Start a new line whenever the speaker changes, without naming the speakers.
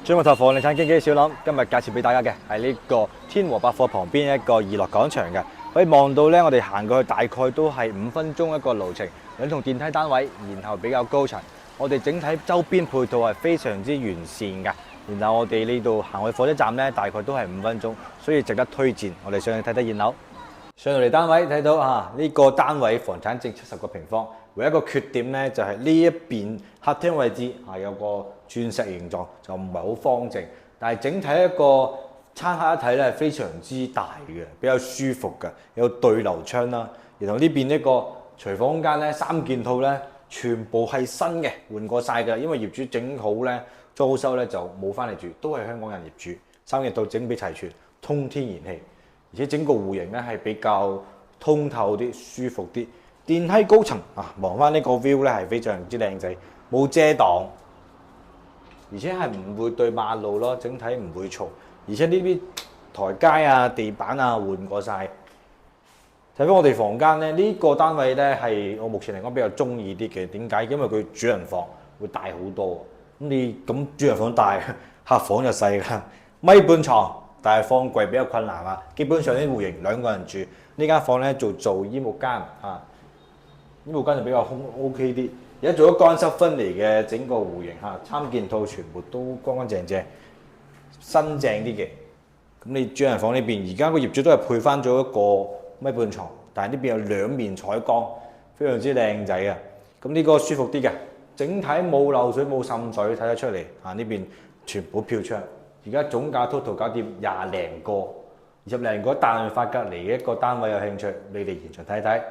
中國拓房地產經紀小林今日介紹俾大家嘅係呢個天和百貨旁邊一個怡樂廣場嘅，可以望到咧，我哋行過去大概都係5分鐘一個路程，兩棟電梯單位，然後比較高層，我哋整體周邊配套係非常之完善嘅。然後我哋呢度行去火車站咧，大概都係5分鐘，所以值得推薦。我哋上去睇睇現樓。上到嚟單位睇到呢個單位房產證70個平方，唯一一個缺點咧就係呢一邊客廳位置有個鑽石形狀，就唔係好方正。但係整體一個餐客一睇咧係非常之大嘅，比較舒服嘅，有對流窗啦。然後呢邊一個廚房空間咧，3件套咧全部係新嘅，換過晒㗎，因為業主整好咧裝修咧就冇翻嚟住，都係香港人業主，3件套整備齊全，通天然氣。而且整個戶型咧係比較通透啲、舒服啲。電梯高層望翻呢個 view 咧係非常之靚仔，冇遮擋，而且係唔會對馬路咯，整體唔會嘈。而且呢啲台階地板換過晒。睇翻我哋房間咧，呢個單位咧係我目前嚟講比較中意啲嘅。點解？因為佢主人房會大好多。咁主人房大，客房就細㗎，米半床。但係放櫃比較困難基本上啲戶型2個人住，呢間房咧做衣物間衣物間就比較OK 啲。而家做咗乾濕分離嘅整個戶型3件套全部都乾乾淨淨，新淨啲嘅。咁你主人房呢邊而家個業主都係配翻咗一個米半床，但係呢邊有2面採光，非常之靚仔啊！咁呢個舒服啲嘅，整體冇漏水冇滲水，睇得出嚟呢邊全部漂窗。而家總價 total 搞掂20零個，20零個大潤發隔離嘅一個單位有興趣，你哋現場睇睇。